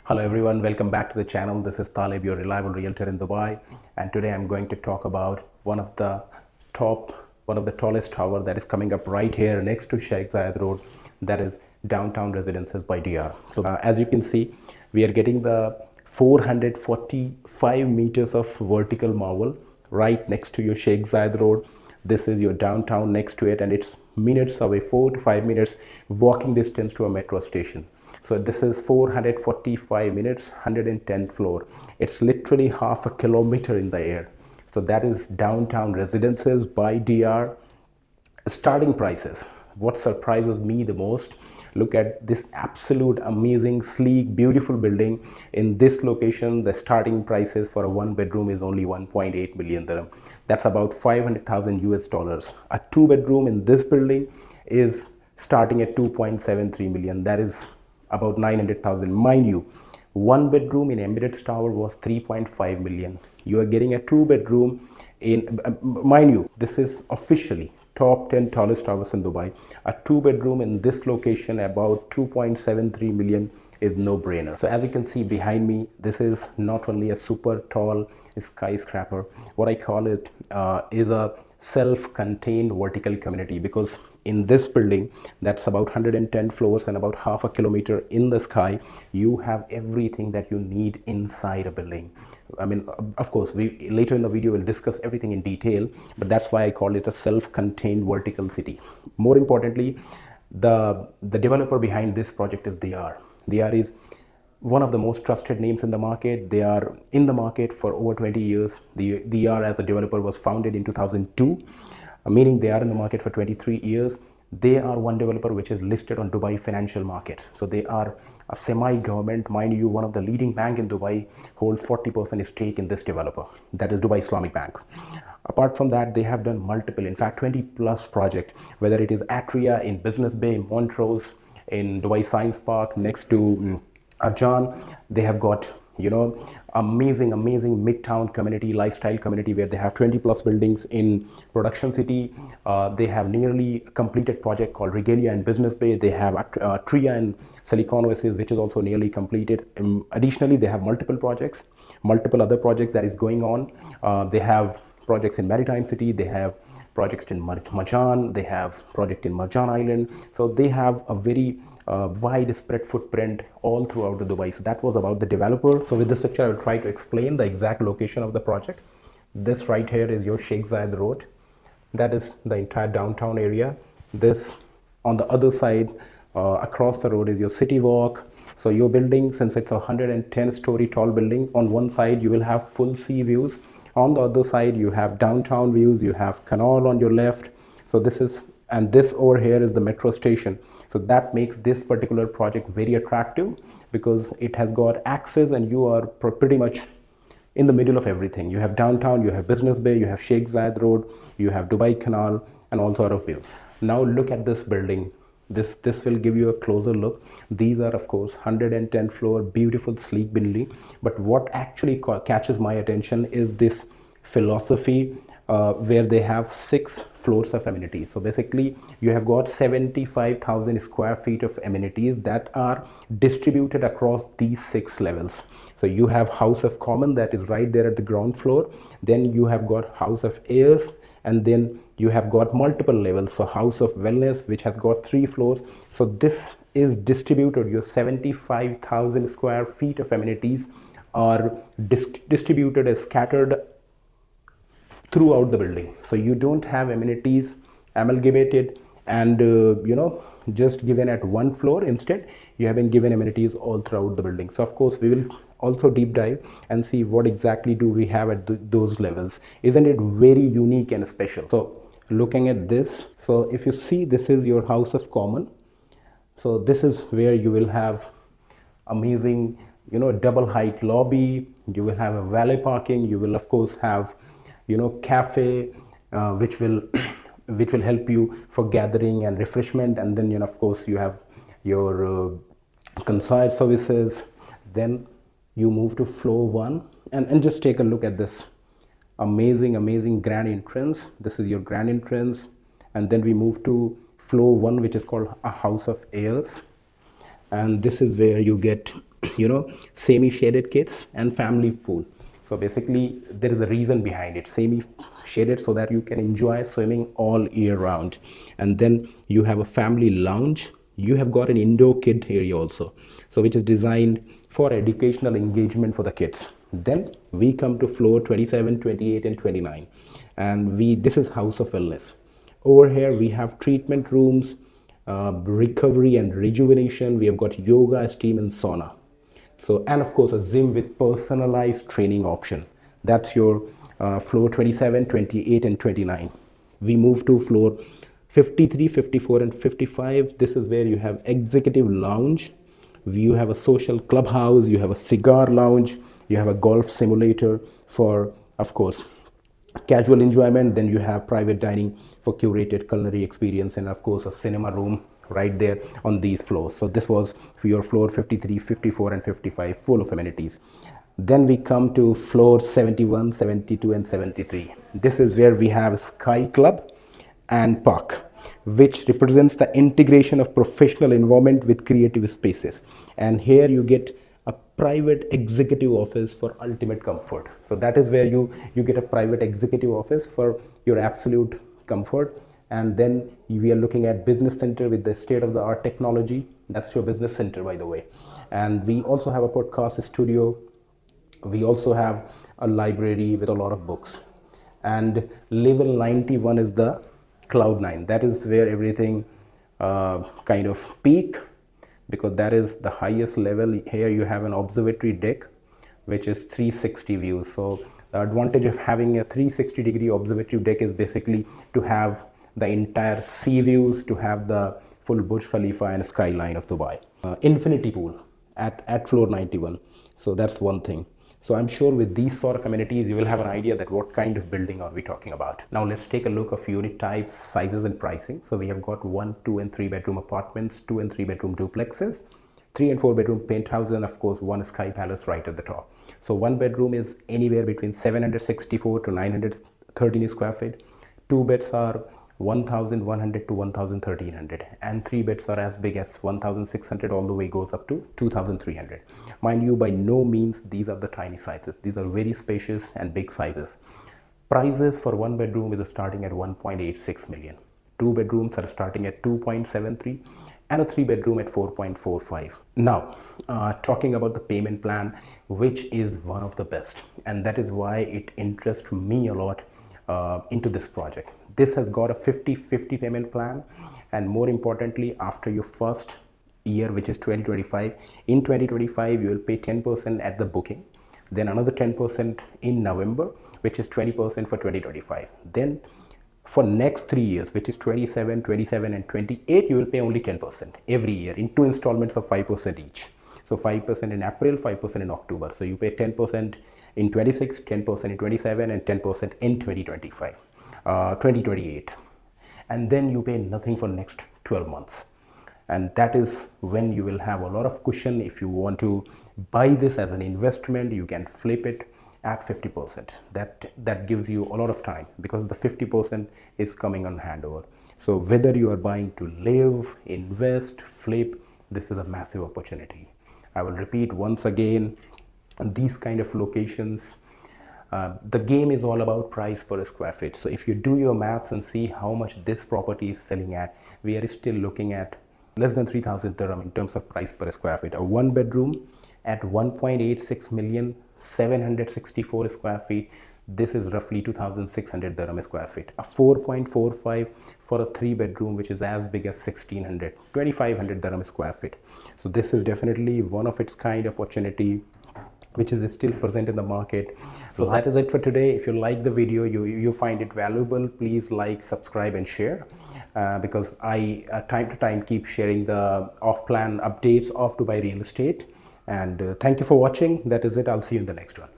Hello everyone, welcome back to the channel. This is Talib, your reliable realtor in Dubai, and today I'm going to talk about one of the tallest tower that is coming up right here next to Sheikh Zayed Road, that is Downtown Residences by DR. So as you can see, we are getting the 445 meters of vertical marble right next to your Sheikh Zayed Road. This is your downtown next to it, and it's minutes away, 4 to 5 minutes walking distance to a metro station. So this is 445 minutes, 110th floor. It's literally half a kilometer in the air. So that is Downtown Residences by DR. Starting prices. What surprises me the most, look at this absolute amazing, sleek, beautiful building. In this location, the starting prices for a one bedroom is only 1.8 million dirham. That's about 500,000 US dollars. A two bedroom in this building is starting at 2.73 million. That is about 900,000. Mind you, one bedroom in Emirates Tower was 3.5 million. You are getting a two bedroom in, mind you, this is officially top 10 tallest towers in Dubai. A two bedroom in this location about 2.73 million is no brainer. So as you can see behind me, this is not only a super tall skyscraper, what I call it is a self-contained vertical community, because in this building that's about 110 floors and about half a kilometer in the sky, you have everything that you need inside a building. I mean, of course, we later in the video will discuss everything in detail, but that's why I call it a self-contained vertical city. More importantly, the developer behind this project is Deyaar. Deyaar is one of the most trusted names in the market. They are in the market for over 20 years. The Deyaar as a developer was founded in 2002, meaning they are in the market for 23 years. They are one developer which is listed on Dubai financial market. So they are a semi-government, mind you, one of the leading bank in Dubai holds 40% stake in this developer, that is Dubai Islamic Bank. Apart from that, they have done multiple, in fact 20 plus projects, whether it is Atria in Business Bay, Mont, in Dubai Science Park next to Arjan. They have got, you know, amazing Midtown community, lifestyle community, where they have 20 plus buildings in Production City. They have nearly completed project called Regalia in Business Bay. They have Atria in Silicon Oasis, which is also nearly completed. Additionally, they have multiple other projects that is going on. They have projects in Maritime City. They have projects in Marjan. They have project in Marjan Island. So they have a very widespread footprint all throughout the Dubai. So that was about the developer. So with this picture, I will try to explain the exact location of the project. This right here is your Sheikh Zayed Road. That is the entire downtown area. This on the other side, across the road, is your city walk. So your building, since it's a 110-story tall building, on one side you will have full sea views. On the other side, you have downtown views. You have canal on your left. So this is, and this over here is the metro station. So that makes this particular project very attractive, because it has got access and you are pretty much in the middle of everything. You have downtown, you have Business Bay, you have Sheikh Zayed Road, you have Dubai Canal, and all sort of views. Now look at this building. This will give you a closer look. These are, of course, 110 floor, beautiful, sleek building. But what actually catches my attention is this philosophy where they have 6 floors of amenities. So basically, you have got 75,000 square feet of amenities that are distributed across these 6 levels. So you have House of Common, that is right there at the ground floor. Then you have got House of Airs, and then you have got multiple levels. So House of Wellness, which has got 3 floors. So this is distributed. Your 75,000 square feet of amenities are distributed as scattered throughout the building. So you don't have amenities amalgamated and just given at one floor. Instead, you have been given amenities all throughout the building. So of course, we will also deep dive and see what exactly do we have at those levels. Isn't it very unique and special? So looking at this, so if you see, this is your House of Common. So this is where you will have amazing, double height lobby. You will have a valet parking. You will of course have cafe, which will help you for gathering and refreshment. And then of course you have your concierge services. Then you move to floor 1 and just take a look at this amazing grand entrance. This is your grand entrance, and then we move to floor 1, which is called a House of Airs. And this is where you get semi-shaded kits and family pool. So basically there is a reason behind it, semi-shaded, so that you can enjoy swimming all year round. And then you have a family lounge. You have got an indoor kid area also, so which is designed for educational engagement for the kids. Then we come to floor 27, 28 and 29, and this is house of wellness. Over here we have treatment rooms, recovery and rejuvenation. We have got yoga, steam and sauna. So, and of course a gym with personalized training option. That's your floor 27, 28 and 29. We move to floor 53, 54 and 55. This is where you have executive lounge. You have a social clubhouse, you have a cigar lounge, you have a golf simulator for, of course, casual enjoyment. Then you have private dining for curated culinary experience, and of course a cinema room right there on these floors. So this was for your floor 53, 54 and 55, full of amenities. Then we come to floor 71, 72 and 73. This is where we have Sky Club and Park, which represents the integration of professional environment with creative spaces. And here you get a private executive office for ultimate comfort. So that is where you get a private executive office for your absolute comfort. And then we are looking at business center with the state-of-the-art technology. That's your business center, by the way. And we also have a podcast studio. We also have a library with a lot of books. And level 91 is the Cloud9. That is where everything kind of peak, because that is the highest level. Here you have an observatory deck, which is 360 views. So the advantage of having a 360-degree observatory deck is basically to have the entire sea views, to have the full Burj Khalifa and skyline of Dubai. Infinity pool at floor 91. So that's one thing. So I'm sure with these sort of amenities, you will have an idea that what kind of building are we talking about. Now let's take a look of unit types, sizes and pricing. So we have got 1, 2 and 3 bedroom apartments, 2 and 3 bedroom duplexes, 3 and 4 bedroom penthouses, and of course one sky palace right at the top. So one bedroom is anywhere between 764 to 913 square feet. 2 beds are 1,100 to 1,1300, and 3 beds are as big as 1,600 all the way goes up to 2,300. Mind you, by no means these are the tiny sizes. These are very spacious and big sizes. Prices for 1 bedroom is starting at 1.86 million. 2 bedrooms are starting at 2.73, and a 3 bedroom at 4.45. Now, talking about the payment plan, which is one of the best, and that is why it interests me a lot into this project. This has got a 50-50 payment plan, and more importantly, after your first year, which is 2025, in 2025 you will pay 10% at the booking, then another 10% in November, which is 20% for 2025. Then for next 3 years, which is 27, 27 and 28, you will pay only 10% every year in 2 installments of 5% each. So 5% in April, 5% in October. So you pay 10% in 26, 10% in 27 and 10% in 2025. 2028, and then you pay nothing for next 12 months, and that is when you will have a lot of cushion. If you want to buy this as an investment, you can flip it at 50%. That gives you a lot of time, because the 50% is coming on handover. So whether you are buying to live, invest, flip, this is a massive opportunity. I will repeat once again, these kind of locations, the game is all about price per square feet. So if you do your maths and see how much this property is selling at, we are still looking at less than 3,000 dirham in terms of price per square feet. A 1 bedroom at 1.86 million, 764 square feet, this is roughly 2,600 dirham square feet. A 4.45 for a 3 bedroom, which is as big as 1,600, 2,500 dirham square feet. So this is definitely one of its kind opportunity, which is still present in the market. So that is it for today. If you like the video, you find it valuable, please like, subscribe and share, because I time to time keep sharing the off-plan updates of Dubai real estate. And thank you for watching. That is it. I'll see you in the next one.